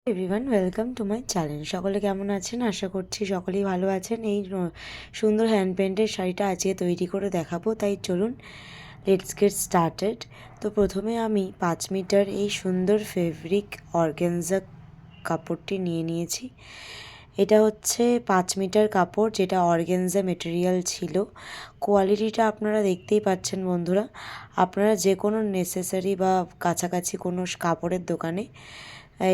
Everyone, welcome to my channel. সকলে কেমন আছেন? আশা করছি সকলেই ভালো আছেন। এই সুন্দর হ্যান্ড পেন্টের শাড়িটা আজকে তৈরি করে দেখাবো, তাই চলুন লেটস গেট স্টার্টেড। তো প্রথমে আমি 5 মিটার এই সুন্দর ফেব্রিক অর্গানজা কাপড়টি নিয়ে নিয়েছি। এটা হচ্ছে 5 মিটার কাপড়, যেটা অর্গানজা মেটেরিয়াল ছিল। কোয়ালিটিটা আপনারা দেখতেই পাচ্ছেন বন্ধুরা। আপনারা যে কোনো নেসেসারি বা কাছাকাছি কোনো কাপড়ের দোকানে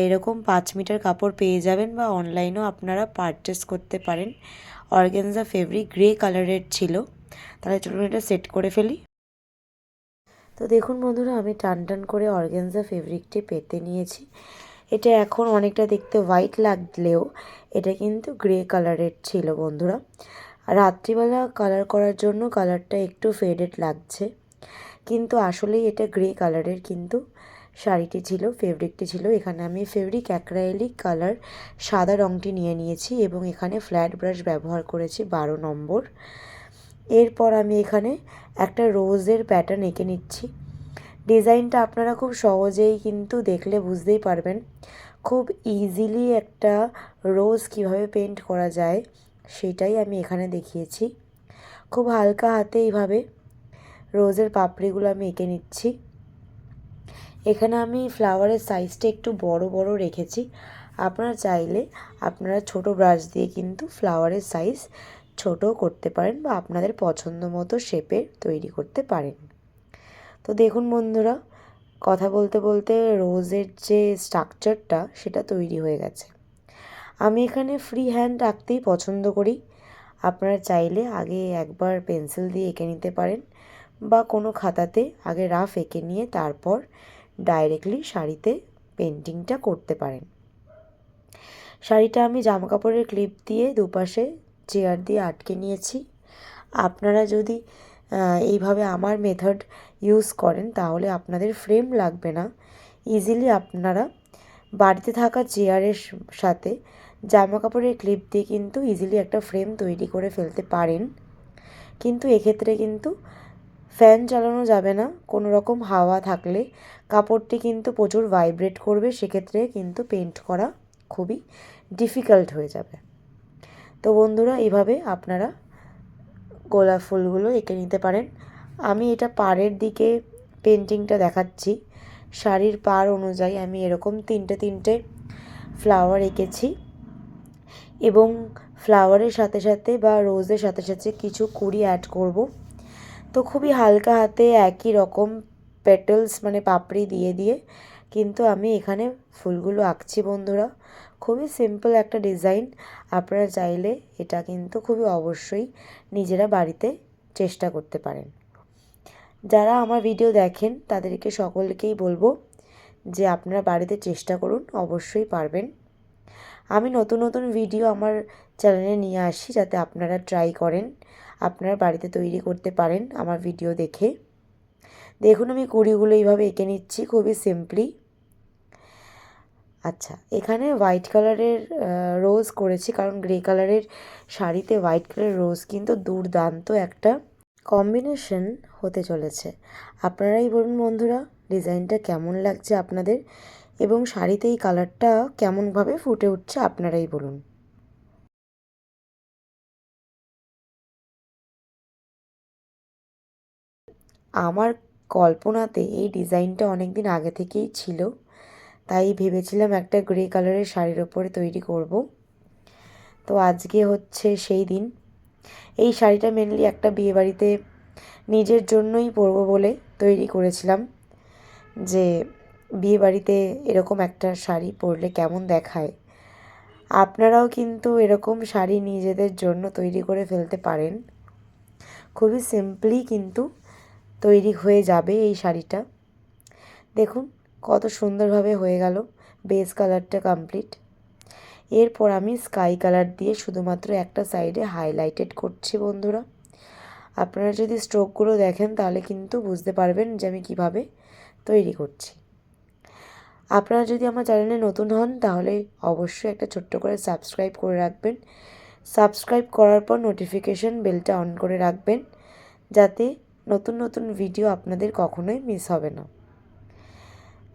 এরকম 5 মিটার কাপড় পেয়ে যাবেন, বা অনলাইনেও আপনারা পারচেস করতে পারেন। অর্গানজা ফেব্রিক গ্রে কালারের ছিল। তাহলে চলুন এটা সেট করে ফেলি। তো দেখুন বন্ধুরা, আমি টান টান করে অর্গানজা ফেব্রিকটি পেতে নিয়েছি। এটা এখন অনেকটা দেখতে হোয়াইট লাগলেও এটা কিন্তু গ্রে কালারের ছিল বন্ধুরা। আর রাত্রিবেলা কালার করার জন্য কালারটা একটু ফেডেড লাগছে, কিন্তু আসলেই এটা গ্রে কালারের কিন্তু শাড়িটি ছিল, ফেব্রিকটি ছিল। এখানে আমি ফেব্রিক অ্যাক্রাইলিক কালার সাদা রঙটি নিয়ে নিয়েছি এবং এখানে ফ্ল্যাট ব্রাশ ব্যবহার করেছি 12 নম্বর। এরপর আমি এখানে একটা রোজের প্যাটার্ন এঁকে নিচ্ছি। ডিজাইনটা আপনারা খুব সহজেই কিন্তু দেখলে বুঝতেই পারবেন। খুব ইজিলি একটা রোজ কিভাবে পেন্ট করা যায় সেটাই আমি এখানে দেখিয়েছি। খুব হালকা হাতে এইভাবে রোজের পাপড়িগুলো আমি এঁকে নিচ্ছি। এখানে আমি ফ্লাওয়ারের সাইজটা একটু বড় বড় রেখেছি। আপনারা চাইলে আপনারা ছোট ব্রাশ দিয়ে কিন্তু ফ্লাওয়ারের সাইজ ছোট করতে পারেন, বা আপনাদের পছন্দ মতো শেপের তৈরি করতে পারেন। তো দেখুন বন্ধুরা, কথা বলতে বলতে রোজের যে স্ট্রাকচারটা সেটা তৈরি হয়ে গেছে। আমি এখানে ফ্রি হ্যান্ড আঁকতেই পছন্দ করি। আপনারা চাইলে আগে একবার পেন্সিল দিয়ে এঁকে নিতে পারেন, বা কোনো খাতাতে আগে রাফ এঁকে নিয়ে তারপর ডাইরেক্টলি শাড়িতে পেন্টিংটা করতে পারেন। শাড়িটা আমি জামাকাপড়ের ক্লিপ দিয়ে দুপাশে চেয়ার দিয়ে আটকে নিয়েছি। আপনারা যদি এইভাবে আমার মেথড ইউজ করেন তাহলে আপনাদের ফ্রেম লাগবে না। ইজিলি আপনারা বাড়িতে থাকা চেয়ারের সাথে জামাকাপড়ের ক্লিপ দিয়ে কিন্তু ইজিলি একটা ফ্রেম তৈরি করে ফেলতে পারেন। কিন্তু এক্ষেত্রে কিন্তু ফ্যান চালানো যাবে না। কোনো রকম হাওয়া থাকলে কাপড়টি কিন্তু প্রচুর ভাইব্রেট করবে, সেক্ষেত্রে কিন্তু পেন্ট করা খুবই ডিফিকাল্ট হয়ে যাবে। তো বন্ধুরা, এইভাবে আপনারা গোলাপ ফুলগুলো এঁকে নিতে পারেন। আমি এটা পাড়ের দিকে পেন্টিংটা দেখাচ্ছি। শাড়ির পাড় অনুযায়ী আমি এরকম তিনটে ফ্লাওয়ার এঁকেছি, এবং ফ্লাওয়ারের সাথে সাথে বা রোজের সাথে সাথে কিছু কুড়ি অ্যাড করব। তো খুবই হালকা হাতে একই রকম পেটালস মানে পাপড়ি দিয়ে দিয়ে কিন্তু আমি এখানে ফুলগুলো আঁকছি বন্ধুরা। খুবই সিম্পল একটা ডিজাইন। আপনারা চাইলে এটা কিন্তু খুবই অবশ্যই নিজেরা বাড়িতে চেষ্টা করতে পারেন। যারা আমার ভিডিও দেখেন তাদেরকে সকলকেই বলবো যে আপনারা বাড়িতে চেষ্টা করুন, অবশ্যই পারবেন। আমি নতুন নতুন ভিডিও আমার চ্যানেলে নিয়ে আসি যাতে আপনারা ট্রাই করেন, আপনারা বাড়িতে তৈরি করতে পারেন আমার ভিডিও দেখে। দেখুন আমি কুড়িগুলো এইভাবে এঁকে নিচ্ছি খুবই সিম্পলি। আচ্ছা, এখানে হোয়াইট কালারের রোজ করেছি, কারণ গ্রে কালারের শাড়িতে হোয়াইট কালারের রোজ কিন্তু দুর্দান্ত একটা কম্বিনেশন হতে চলেছে। আপনারাই বলুন বন্ধুরা, ডিজাইনটা কেমন লাগছে আপনাদের, এবং শাড়িতে এই কালারটা কেমনভাবে ফুটে উঠছে আপনারাই বলুন। আমার কল্পনাতে এই ডিজাইনটা অনেক দিন আগে থেকেই ছিল, তাই ভেবেছিলাম একটা গ্রে কালারের শাড়ির ওপরে তৈরি করব। তো আজকে হচ্ছে সেই দিন। এই শাড়িটা মেনলি একটা বিয়েবাড়িতে নিজের জন্যই পরবো বলে তৈরি করেছিলাম, যে বিয়েবাড়িতে এরকম একটা শাড়ি পরলে কেমন দেখায়। আপনারাও কিন্তু এরকম শাড়ি নিজেদের জন্য তৈরি করে ফেলতে পারেন। খুবই সিম্পলি কিন্তু তৈরি হয়ে যাবে এই শাড়িটা। দেখুন কত সুন্দরভাবে হয়ে গেল, বেস কালারটা কমপ্লিট। এরপর আমি স্কাই কালার দিয়ে শুধুমাত্র একটা সাইডে হাইলাইটেড করছি বন্ধুরা। আপনারা যদি স্ট্রোকগুলো দেখেন তাহলে কিন্তু বুঝতে পারবেন যে আমি কিভাবে তৈরি করছি। আপনারা যদি আমার চ্যানেলে নতুন হন তাহলে অবশ্যই একটা ছোট্ট করে সাবস্ক্রাইব করে রাখবেন। সাবস্ক্রাইব করার পর নোটিফিকেশন বেলটা অন করে রাখবেন, যাতে নতুন নতুন ভিডিও আপনাদের কখনোই মিস হবে না।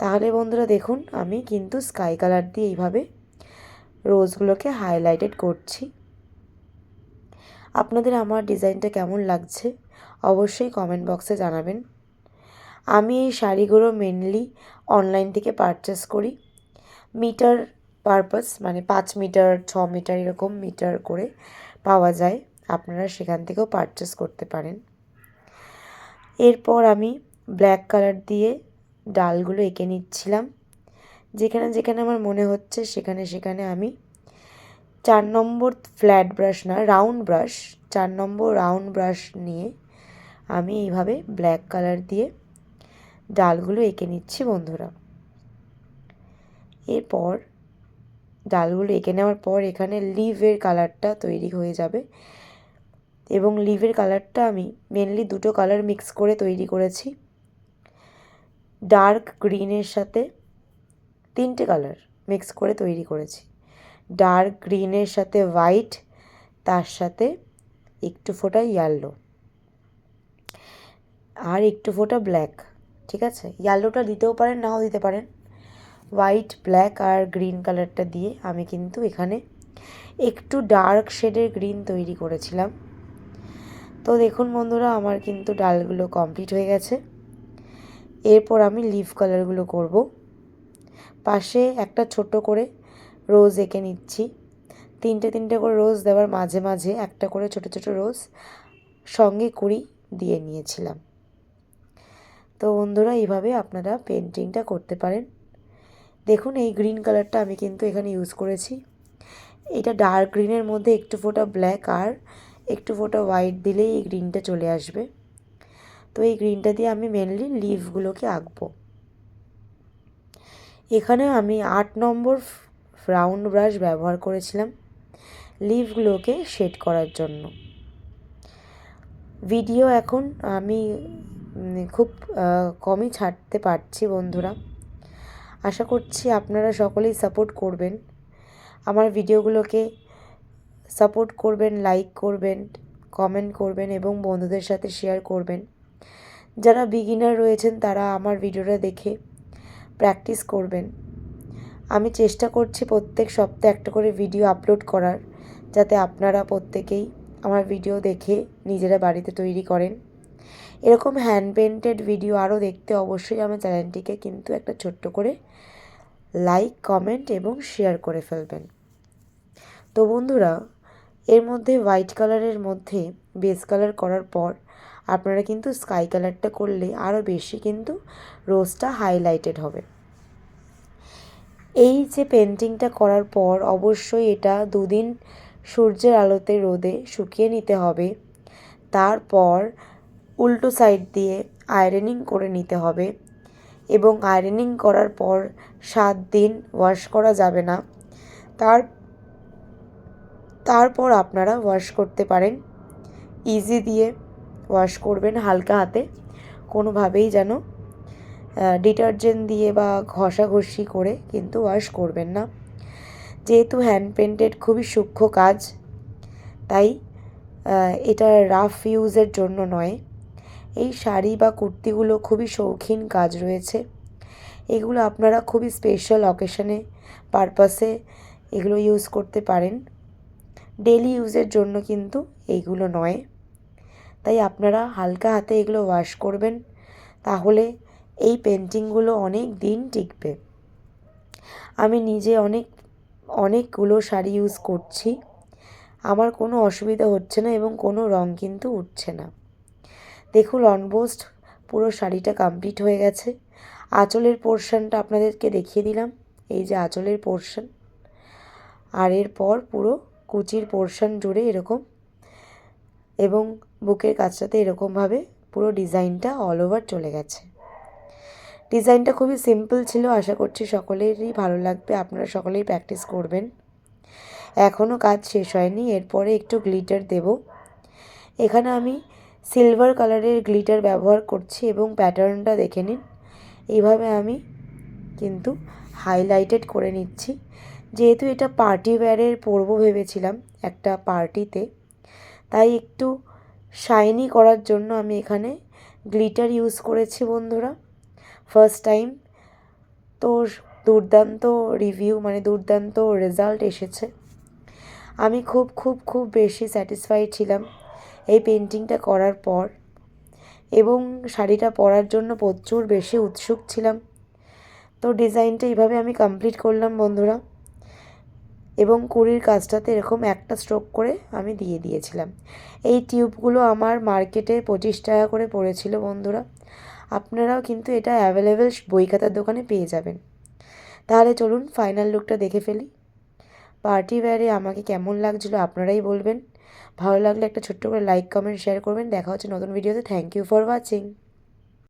তাহলে বন্ধুরা দেখুন আমি কিন্তু স্কাই কালার দিয়ে এইভাবে রোজগুলোকে হাইলাইটেড করছি। আপনাদের আমার ডিজাইনটা কেমন লাগছে অবশ্যই কমেন্ট বক্সে জানাবেন। আমি এই শাড়িগুলো মেনলি অনলাইন থেকে পারচেস করি। মিটার পারপাস, মানে 5 মিটার 6 মিটার এরকম মিটার করে পাওয়া যায়, আপনারা সেখান থেকেও পারচেস করতে পারেন। এরপর আমি ব্ল্যাক কালার দিয়ে ডালগুলো এঁকে নিচ্ছিলাম। যেখানে যেখানে আমার মনে হচ্ছে সেখানে সেখানে আমি 4 নম্বর ফ্ল্যাট ব্রাশ না, রাউন্ড ব্রাশ, 4 নম্বর রাউন্ড ব্রাশ নিয়ে আমি এইভাবে ব্ল্যাক কালার দিয়ে ডালগুলো এঁকে নিচ্ছি বন্ধুরা। এরপর ডালগুলো এঁকে নেওয়ার পর এখানে লিভের কালারটা তৈরি হয়ে যাবে, এবং লিভের কালারটা আমি মেনলি দুটো কালার মিক্স করে তৈরি করেছি। ডার্ক গ্রিনের সাথে 3টে কালার মিক্স করে তৈরি করেছি। ডার্ক গ্রিনের সাথে হোয়াইট, তার সাথে একটু ফোঁটা ইয়েলো আর একটু ফোঁটা ব্ল্যাক। ঠিক আছে, ইয়েলোটা দিতেও পারেন, নাও দিতে পারেন। হোয়াইট, ব্ল্যাক আর গ্রিন কালারটা দিয়ে আমি কিন্তু এখানে একটু ডার্ক শেডের গ্রিন তৈরি করেছিলাম। তো দেখুন বন্ধুরা আমার কিন্তু ডালগুলো কমপ্লিট হয়ে গেছে। এরপর আমি লিফ কালারগুলো করব। পাশে একটা ছোট করে রোজ এঁকে নিচ্ছি। 3টে করে রোজ দেওয়ার মাঝে মাঝে একটা করে ছোট ছোট রোজ সঙ্গে কুড়ি দিয়ে নিয়েছিলাম। তো বন্ধুরা এইভাবে আপনারা পেন্টিংটা করতে পারেন। দেখুন এই গ্রিন কালারটা আমি কিন্তু এখানে ইউজ করেছি। এটা ডার্ক গ্রিনের মধ্যে একটু ফোঁটা ব্ল্যাক আর একটু ফোঁটা হোয়াইট দিলেই এই গ্রিনটা চলে আসবে। তো এই গ্রিনটা দিয়ে আমি মেনলি লিভগুলোকে আঁকবো। এখানে আমি 8 নম্বর রাউন্ড ব্রাশ ব্যবহার করেছিলাম লিভগুলোকে শেড করার জন্য। ভিডিও এখন আমি খুব কমই ছাড়তে পারছি বন্ধুরা। আশা করছি আপনারা সকলেই সাপোর্ট করবেন, আমার ভিডিওগুলোকে সাপোর্ট করবেন, লাইক করবেন, কমেন্ট করবেন এবং বন্ধুদের সাথে শেয়ার করবেন। যারা বিগিনার রয়েছেন তারা আমার ভিডিওটা দেখে প্র্যাকটিস করবেন। আমি চেষ্টা করছি প্রত্যেক সপ্তাহে একটা করে ভিডিও আপলোড করার, যাতে আপনারা প্রত্যেকেই আমার ভিডিও দেখে নিজেরা বাড়িতে তৈরি করেন। এরকম হ্যান্ড পেন্টেড ভিডিও আরও দেখতে অবশ্যই আমার চ্যানেলটিকে কিন্তু একটা ছোট্ট করে লাইক, কমেন্ট এবং শেয়ার করে ফেলবেন। তো বন্ধুরা এর মধ্যে হোয়াইট কালারের মধ্যে বেস কালার করার পর আপনারা কিন্তু স্কাই কালারটা করলে আরও বেশি কিন্তু রোজটা হাইলাইটেড হবে। এই যে পেন্টিংটা করার পর অবশ্যই এটা 2 দিন সূর্যের আলোতে রোদে শুকিয়ে নিতে হবে। তারপর উল্টো সাইড দিয়ে আয়রনিং করে নিতে হবে, এবং আয়রনিং করার পর 7 দিন ওয়াশ করা যাবে না। তারপর আপনারা ওয়াশ করতে পারেন। ইজি দিয়ে ওয়াশ করবেন, হালকা হাতে, কোনোভাবেই যেন ডিটারজেন্ট দিয়ে বা ঘষাঘষি করে কিন্তু ওয়াশ করবেন না। যেহেতু হ্যান্ড পেন্টেড খুবই সূক্ষ্ম কাজ, তাই এটা রাফ ইউজের জন্য নয়। এই শাড়ি বা কুর্তিগুলো খুবই শৌখিন কাজ রয়েছে, এগুলো আপনারা খুবই স্পেশাল অকেশনে পারপাসে এগুলো ইউজ করতে পারেন, ডেলি ইউজের জন্য কিন্তু এইগুলো নয়। তাই আপনারা হালকা হাতে এগুলো ওয়াশ করবেন, তাহলে এই পেন্টিংগুলো অনেক দিন টিকবে। আমি নিজে অনেকগুলো শাড়ি ইউজ করছি, আমার কোনো অসুবিধা হচ্ছে না এবং কোনো রং কিন্তু উঠছে না। দেখুন অলমোস্ট পুরো শাড়িটা কমপ্লিট হয়ে গেছে। আঁচলের পোর্শনটা আপনাদেরকে দেখিয়ে দিলাম, এই যে আঁচলের পোর্শন, আর এরপর পুরো কুচির পোর্শন জুড়ে এরকম, এবং বুকের কাছটাতে এরকমভাবে পুরো ডিজাইনটা অল ওভার চলে গেছে। ডিজাইনটা খুবই সিম্পল ছিল, আশা করছি সকলেরই ভালো লাগবে, আপনারা সকলেই প্র্যাকটিস করবেন। এখনও কাজ শেষ হয়নি, এরপরে একটু গ্লিটার দেব। এখানে আমি সিলভার কালারের গ্লিটার ব্যবহার করছি এবং প্যাটার্নটা দেখে নিন। এইভাবে আমি কিন্তু হাইলাইটেড করে নিচ্ছি। যেহেতু এটা পার্টি ওয়্যারের পরবো ভেবেছিলাম একটা পার্টিতে, তাই একটু শাইনি করার জন্য আমি এখানে গ্লিটার ইউজ করেছি বন্ধুরা। ফার্স্ট টাইম তো দুর্দান্ত রিভিউ মানে দুর্দান্ত রেজাল্ট এসেছে। আমি খুব খুব খুব বেশি স্যাটিসফাইড ছিলাম এই পেন্টিংটা করার পর, এবং শাড়িটা পরার জন্য প্রচুর বেশি উৎসুক ছিলাম। তো ডিজাইনটা এইভাবে আমি কমপ্লিট করলাম বন্ধুরা, এবং কুড়ির কাজটাতে এরকম একটা স্ট্রোক করে আমি দিয়ে দিয়েছিলাম। এই টিউবগুলো আমার মার্কেটে 25 টাকা করে পড়েছিল বন্ধুরা। আপনারাও কিন্তু এটা অ্যাভেলেবেল বই খাতার দোকানে পেয়ে যাবেন। তাহলে চলুন ফাইনাল লুকটা দেখে ফেলি। পার্টি ওয়্যারে আমাকে কেমন লাগছিলো আপনারাই বলবেন। ভালো লাগলে একটা ছোট্ট করে লাইক, কমেন্ট, শেয়ার করবেন। দেখা হচ্ছে নতুন ভিডিওতে। Thank you for watching.